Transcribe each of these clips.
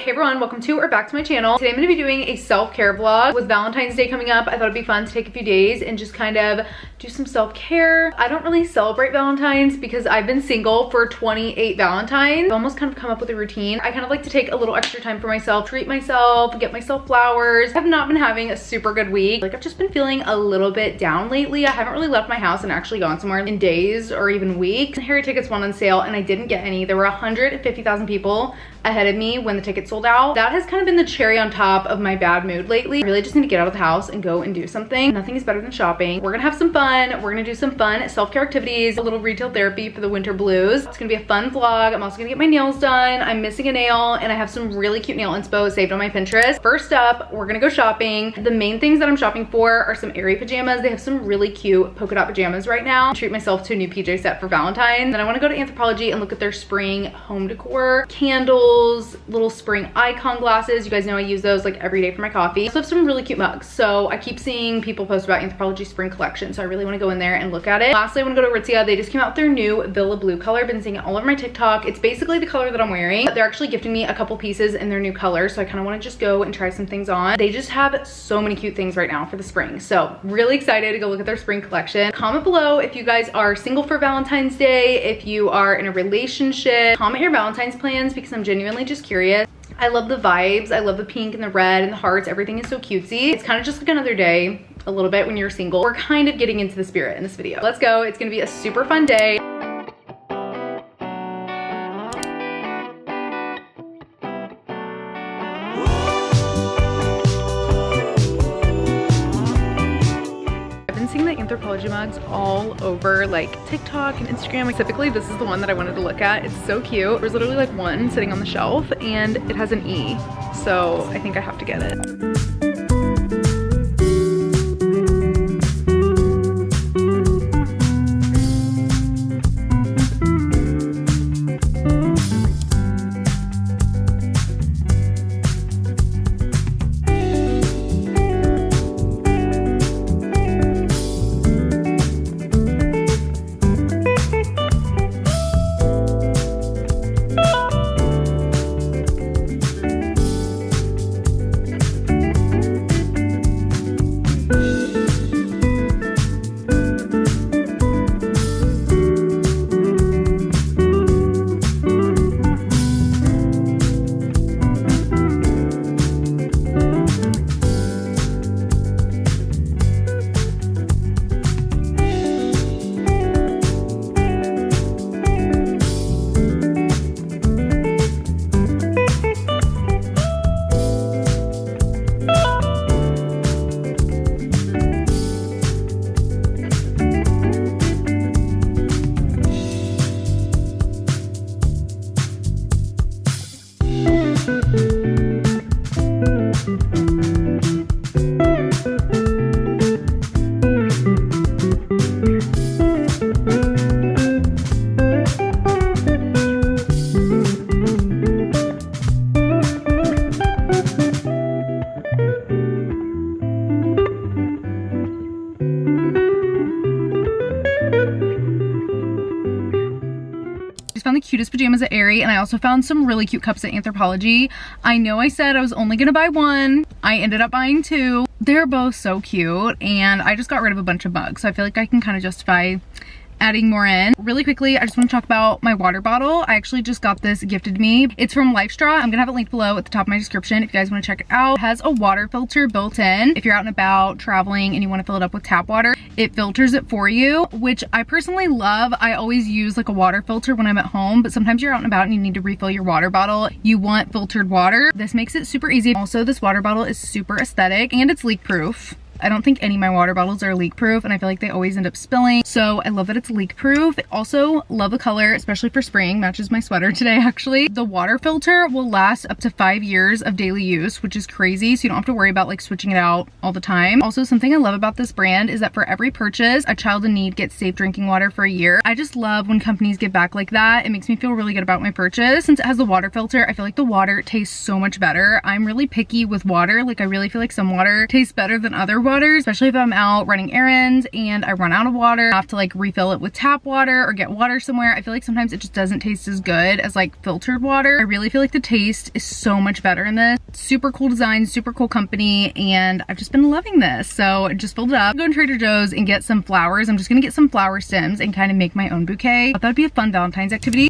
Hey everyone, welcome to or back to my channel. Today I'm going to be doing a self-care vlog. With Valentine's Day coming up, I thought it'd be fun to take a few days and just kind of do some self-care. I don't really celebrate Valentine's because I've been single for 28 Valentines. I've almost kind of come up with a routine. I kind of like to take a little extra time for myself, treat myself, get myself flowers. I have not been having a super good week. Like, I've just been feeling a little bit down lately. I haven't really left my house and actually gone somewhere in days or even weeks. Harry tickets went on sale and I didn't get any. There were 150,000 people ahead of me when the tickets sold out. That has kind of been the cherry on top of my bad mood lately. I really just need to get out of the house and go and do something. Nothing is better than shopping. We're gonna have some fun. We're gonna do some fun self-care activities, a little retail therapy for the winter blues. It's gonna be a fun vlog. I'm also gonna get my nails done. I'm missing a nail and I have some really cute nail inspo saved on my Pinterest. First up, we're gonna go shopping. The main things that I'm shopping for are some Aerie pajamas. They have some really cute polka dot pajamas right now. Treat myself to a new PJ set for Valentine's. Then I wanna go to Anthropologie and look at their spring home decor, candles, little spring icon glasses. You guys know I use those like every day for my coffee. I also have some really cute mugs. So I keep seeing people post about Anthropologie spring collection. So I really want to go in there and look at it. Lastly, I want to go to Aritzia. They just came out with their new Villa Blue color. I've been seeing it all over my TikTok. It's basically the color that I'm wearing. They're actually gifting me a couple pieces in their new color. So I kind of want to just go and try some things on. They just have so many cute things right now for the spring. So really excited to go look at their spring collection. Comment below if you guys are single for Valentine's Day, if you are in a relationship. Comment your Valentine's plans because I'm genuinely just curious. I love the vibes. I love the pink and the red and the hearts. Everything is so cutesy. It's kind of just like another day a little bit when you're single. We're kind of getting into the spirit in this video. Let's go. It's gonna be a super fun day. Seeing the Anthropologie mugs all over like TikTok and Instagram. Specifically, this is the one that I wanted to look at. It's so cute. There's literally like one sitting on the shelf and it has an E. So I think I have to get it. Found the cutest pajamas at Aerie, and I also found some really cute cups at Anthropologie. I know I said I was only gonna buy one. I ended up buying two. They're both so cute, and I just got rid of a bunch of mugs, so I feel like I can kind of justify adding more in. Really quickly, I just want to talk about my water bottle. I actually just got this gifted to me. It's from LifeStraw. I'm gonna have it linked below at the top of my description if you guys want to check it out. It has a water filter built in. If you're out and about traveling and you want to fill it up with tap water, it filters it for you, which I personally love. I always use like a water filter when I'm at home, but sometimes you're out and about and you need to refill your water bottle. You want filtered water. This makes it super easy. Also, this water bottle is super aesthetic and it's leak proof. I don't think any of my water bottles are leak proof and I feel like they always end up spilling. So I love that it's leak proof. Also love the color, especially for spring. Matches my sweater today actually. The water filter will last up to 5 years of daily use, which is crazy. So you don't have to worry about like switching it out all the time. Also, something I love about this brand is that for every purchase, a child in need gets safe drinking water for a year. I just love when companies give back like that. It makes me feel really good about my purchase. Since it has the water filter, I feel like the water tastes so much better. I'm really picky with water. Like I really feel like some water tastes better than other water. water, especially if I'm out running errands and I run out of water. I have to like refill it with tap water or get water somewhere. I feel like sometimes it just doesn't taste as good as like filtered water. I really feel like the taste is so much better in this. Super cool design, super cool company, and I've just been loving this. So I just filled it up. Go to Trader Joe's and get some flowers. I'm just gonna get some flower stems and kind of make my own bouquet. I thought that'd be a fun Valentine's activity.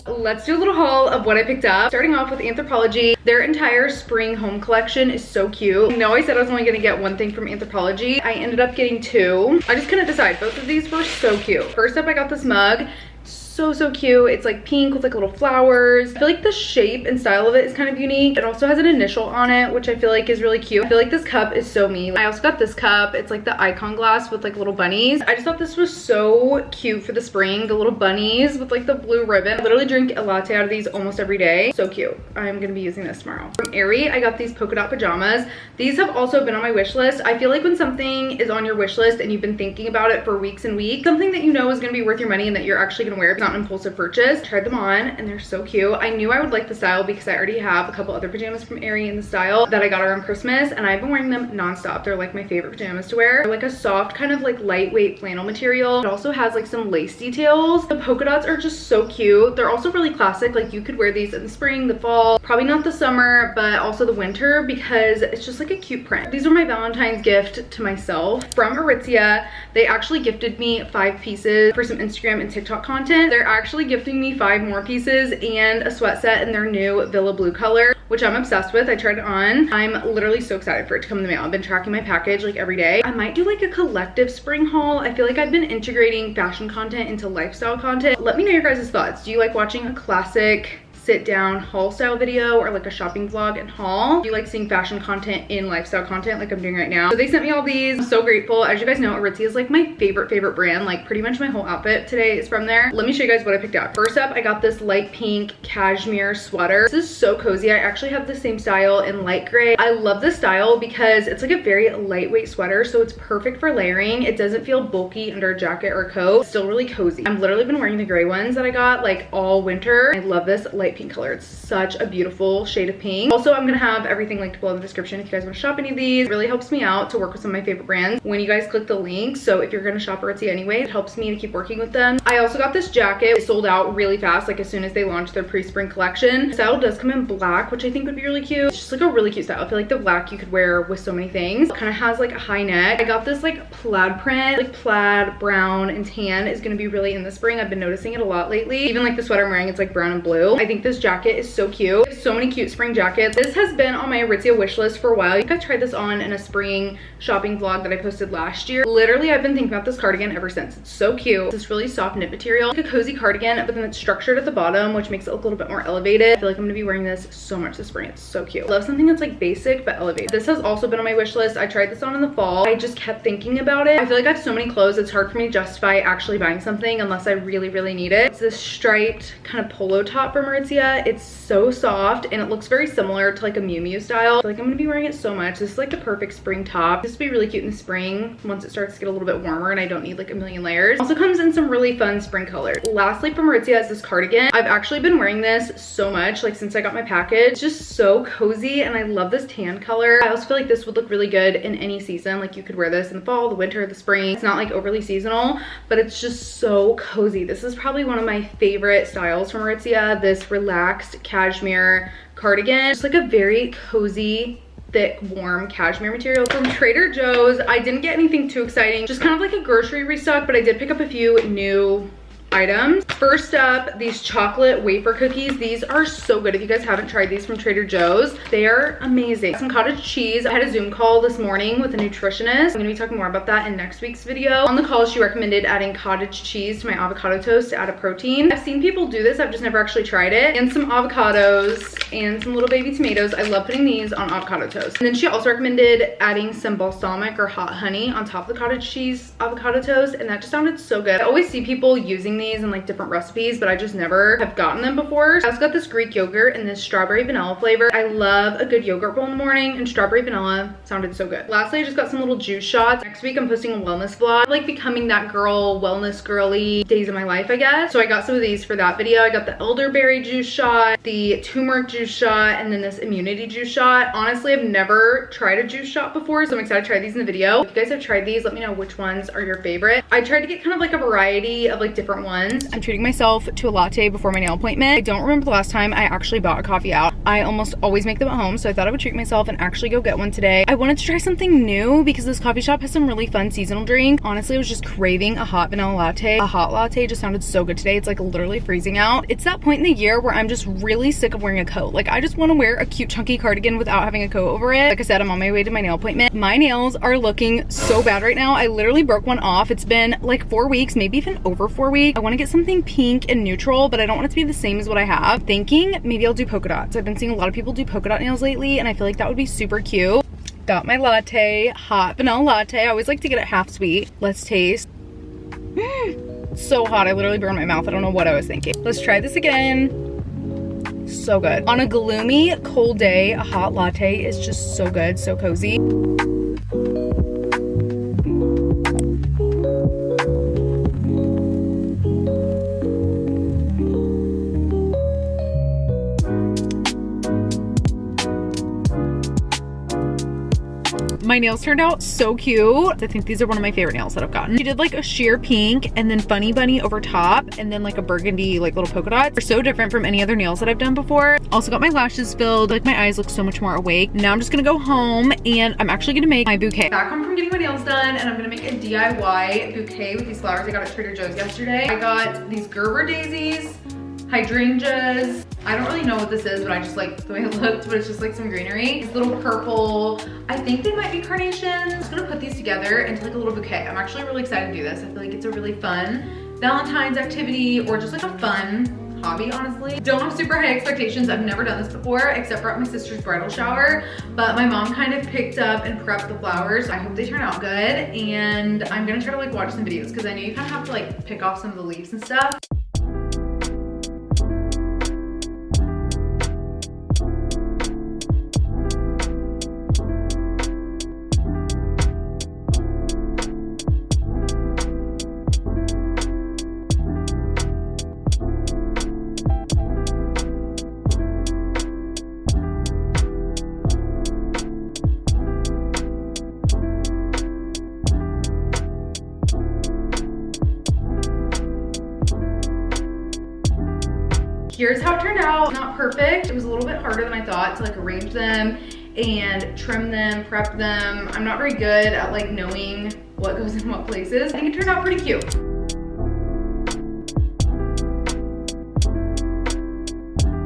Let's do a little haul of what I picked up. Starting off with Anthropologie. Their entire spring home collection is so cute. I know I said I was only gonna get one thing from Anthropologie. I ended up getting two. I just couldn't decide. Both of these were so cute. First up, I got this mug. So cute. It's like pink with like little flowers. I feel like the shape and style of it is kind of unique. It also has an initial on it, which I feel like is really cute. I feel like this cup is so me. I also got this cup. It's like the icon glass with like little bunnies. I just thought this was so cute for the spring. The little bunnies with like the blue ribbon. I literally drink a latte out of these almost every day. So cute. I'm gonna be using this tomorrow. From Aerie, I got these polka dot pajamas. These have also been on my wish list. I feel like when something is on your wish list and you've been thinking about it for weeks and weeks, something that you know is gonna be worth your money and that you're actually gonna wear, it's not an impulsive purchase. Tried them on and they're so cute. I knew I would like the style because I already have a couple other pajamas from Aerie in the style that I got around Christmas, and I've been wearing them nonstop. They're like my favorite pajamas to wear. They're like a soft kind of like lightweight flannel material. It also has like some lace details. The polka dots are just so cute. They're also really classic. Like you could wear these in the spring, the fall, probably not the summer, but also the winter because it's just like a cute print. These are my Valentine's gift to myself from Aritzia. They actually gifted me 5 pieces for some Instagram and TikTok content. They're actually gifting me 5 more pieces and a sweat set in their new Villa Blue color, which I'm obsessed with. I tried it on. I'm literally so excited for it to come in the mail. I've been tracking my package like every day. I might do like a collective spring haul. I feel like I've been integrating fashion content into lifestyle content. Let me know your guys' thoughts. Do you like watching a classic sit down haul style video or like a shopping vlog and haul? Do you like seeing fashion content in lifestyle content like I'm doing right now? So they sent me all these. I'm so grateful. As you guys know, Aritzia is like my favorite brand. Like pretty much my whole outfit today is from there. Let me show you guys what I picked out. First up, I got this light pink cashmere sweater. This is so cozy. I actually have the same style in light gray. I love this style because it's like a very lightweight sweater, so it's perfect for layering. It doesn't feel bulky under a jacket or a coat. It's still really cozy. I've literally been wearing the gray ones that I got like all winter. I love this light pink color. It's such a beautiful shade of pink. Also, I'm gonna have everything linked below in the description if you guys want to shop any of these. It really helps me out to work with some of my favorite brands when you guys click the link. So if you're gonna shop Aritzia anyway, it helps me to keep working with them. I also got this jacket. It sold out really fast, like as soon as they launched their pre-spring collection. The style does come in black, which I think would be really cute. It's just like a really cute style. I feel like the black you could wear with so many things. It kind of has like a high neck. I got this like plaid print, like plaid, brown, and tan is gonna be really in the spring. I've been noticing it a lot lately. Even like the sweater I'm wearing, it's like brown and blue. I think this jacket is so cute. So many cute spring jackets. This has been on my Aritzia wish list for a while. I think I tried this on in a spring shopping vlog that I posted last year. Literally, I've been thinking about this cardigan ever since. It's so cute. It's this really soft knit material. Like a cozy cardigan, but then it's structured at the bottom, which makes it look a little bit more elevated. I feel like I'm gonna be wearing this so much this spring. It's so cute. I love something that's like basic but elevated. This has also been on my wish list. I tried this on in the fall. I just kept thinking about it. I feel like I have so many clothes, it's hard for me to justify actually buying something unless I really need it. It's this striped kind of polo top from Aritzia. It's so soft and it looks very similar to like a Miu Miu style. I feel like I'm gonna be wearing it so much. This is like the perfect spring top. This would be really cute in the spring once it starts to get a little bit warmer and I don't need like a million layers. Also comes in some really fun spring colors. Lastly from Aritzia is this cardigan. I've actually been wearing this so much like since I got my package. It's just so cozy and I love this tan color. I also feel like this would look really good in any season. Like you could wear this in the fall, the winter, the spring. It's not like overly seasonal, but it's just so cozy. This is probably one of my favorite styles from Aritzia. This relaxed cashmere cardigan. It's like a very cozy, thick, warm cashmere material. From Trader Joe's, I didn't get anything too exciting, just kind of like a grocery restock, but I did pick up a few new items. First up, these chocolate wafer cookies. These are so good. If you guys haven't tried these from Trader Joe's, they are amazing. Some cottage cheese. I had a Zoom call this morning with a nutritionist. I'm gonna be talking more about that in next week's video. On the call, she recommended adding cottage cheese to my avocado toast to add a protein. I've seen people do this, I've just never actually tried it. And some avocados and some little baby tomatoes. I love putting these on avocado toast. And then she also recommended adding some balsamic or hot honey on top of the cottage cheese avocado toast, and that just sounded so good. I always see people using these these in like different recipes, but I just never have gotten them before. I also got this Greek yogurt in this strawberry vanilla flavor. I love a good yogurt bowl in the morning, and strawberry vanilla sounded so good. Lastly, I just got some little juice shots. Next week I'm posting a wellness vlog. I'm like becoming that girl, wellness girly days of my life, I guess. So I got some of these for that video. I got the elderberry juice shot, the turmeric juice shot, and then this immunity juice shot. Honestly, I've never tried a juice shot before, so I'm excited to try these in the video. If you guys have tried these, let me know which ones are your favorite. I tried to get kind of like a variety of like different ones. I'm treating myself to a latte before my nail appointment. I don't remember the last time I actually bought a coffee out. I almost always make them at home, so I thought I would treat myself and actually go get one today. I wanted to try something new because this coffee shop has some really fun seasonal drink. Honestly, I was just craving a hot vanilla latte. A hot latte just sounded so good today. It's like literally freezing out. It's that point in the year where I'm just really sick of wearing a coat. Like I just want to wear a cute chunky cardigan without having a coat over it. Like I said, I'm on my way to my nail appointment. My nails are looking so bad right now. I literally broke one off. It's been like 4 weeks, maybe even over 4 weeks. I want to get something pink and neutral, but I don't want it to be the same as what I have. Thinking maybe I'll do polka dots. I've been seeing a lot of people do polka dot nails lately, and I feel like that would be super cute. Got my latte, hot vanilla latte. I always like to get it half sweet. Let's taste. It's so hot, I literally burned my mouth. I don't know what I was thinking. Let's try this again. So good. On a gloomy, cold day, a hot latte is just so good, so cozy. My nails turned out so cute. I think these are one of my favorite nails that I've gotten. She did like a sheer pink and then funny bunny over top and then like a burgundy like little polka dots. They're so different from any other nails that I've done before. Also got my lashes filled. Like my eyes look so much more awake. Now I'm just gonna go home and I'm actually gonna make my bouquet. Back home from getting my nails done, and I'm gonna make a DIY bouquet with these flowers I got at Trader Joe's yesterday. I got these Gerber daisies, hydrangeas. I don't really know what this is, but I just like the way it looks, but it's just like some greenery. These little purple, I think they might be carnations. I'm just gonna put these together into like a little bouquet. I'm actually really excited to do this. I feel like it's a really fun Valentine's activity or just like a fun hobby, honestly. Don't have super high expectations. I've never done this before except for at my sister's bridal shower, but my mom kind of picked up and prepped the flowers. I hope they turn out good, and I'm gonna try to like watch some videos because I know you kind of have to like pick off some of the leaves and stuff. Here's how it turned out. Not perfect. It was a little bit harder than I thought to like arrange them and trim them, prep them. I'm not very good at like knowing what goes in what places. I think it turned out pretty cute.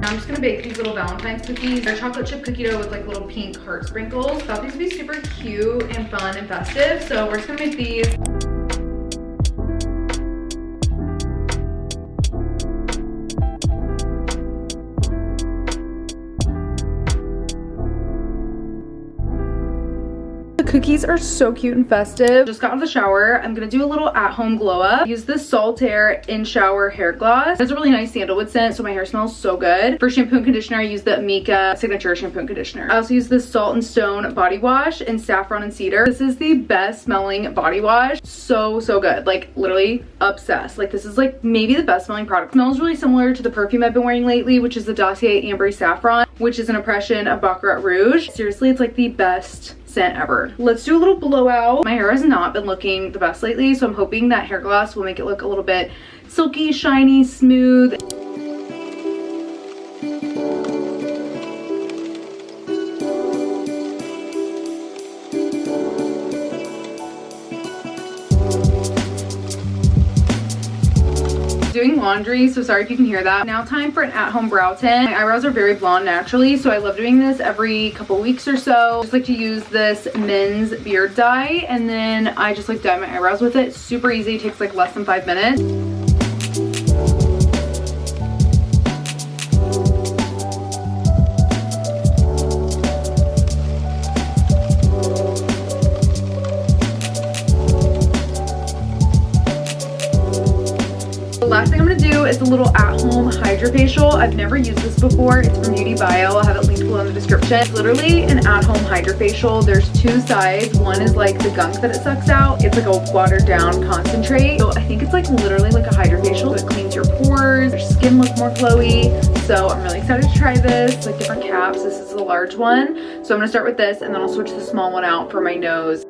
Now I'm just gonna bake these little Valentine's cookies. They're chocolate chip cookie dough with like little pink heart sprinkles. Thought these would be super cute and fun and festive. So we're just gonna make these. Cookies are so cute and festive. Just got out of the shower. I'm gonna do a little at-home glow up. Use this Saltaire in shower hair gloss. It's a really nice sandalwood scent, so my hair smells so good. For shampoo and conditioner, I use the Mika Signature shampoo and conditioner. I also use this Salt and Stone body wash in saffron and cedar. This is the best smelling body wash. So good. Like literally obsessed. Like this is like maybe the best smelling product. It smells really similar to the perfume I've been wearing lately, which is the Dossier Ambery Saffron, which is an impression of Baccarat Rouge. Seriously, it's like the best scent ever. Let's do a little blowout. My hair has not been looking the best lately, so I'm hoping that hair gloss will make it look a little bit silky, shiny, smooth. Doing laundry, so sorry if you can hear that. Now time for an at-home brow tint. My eyebrows are very blonde naturally, so I love doing this every couple weeks or so. Just like to use this men's beard dye, and then I just like dye my eyebrows with it. Super easy, takes like less than 5 minutes. The last is a little at-home hydrafacial. I've never used this before. It's from Beauty Bio. I'll have it linked below in the description. It's literally an at-home hydrafacial. There's two sides. One is like the gunk that it sucks out. It's like a watered down concentrate. So I think it's like literally like a hydrafacial. It cleans your pores, your skin looks more glowy. So I'm really excited to try this. Like different caps. This is the large one. So I'm gonna start with this and then I'll switch the small one out for my nose.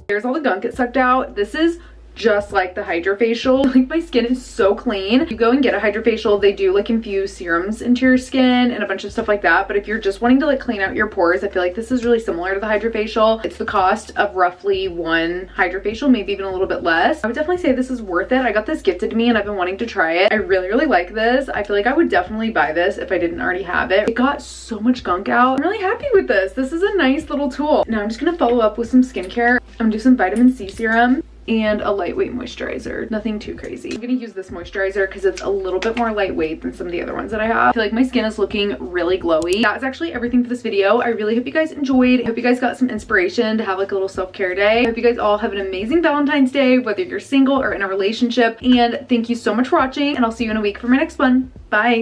Here's all the gunk it sucked out. This is just like the hydrafacial. Like my skin is so clean. You go and get a hydrafacial, they do like infuse serums into your skin and a bunch of stuff like that. But if you're just wanting to like clean out your pores, I feel like this is really similar to the hydrafacial. It's the cost of roughly one hydrafacial, maybe even a little bit less. I would definitely say this is worth it. I got this gifted to me and I've been wanting to try it. I really like this. I feel like I would definitely buy this if I didn't already have it. It got so much gunk out. I'm really happy with this. This is a nice little tool. Now I'm just gonna follow up with some skincare. I'm gonna do some vitamin C serum and a lightweight moisturizer. Nothing too crazy. I'm gonna use this moisturizer because it's a little bit more lightweight than some of the other ones that I have. I feel like my skin is looking really glowy. That's actually everything for this video. I really hope you guys enjoyed. I hope you guys got some inspiration to have like a little self-care day. I hope you guys all have an amazing Valentine's Day, whether you're single or in a relationship. And thank you so much for watching, and I'll see you in a week for my next one. Bye.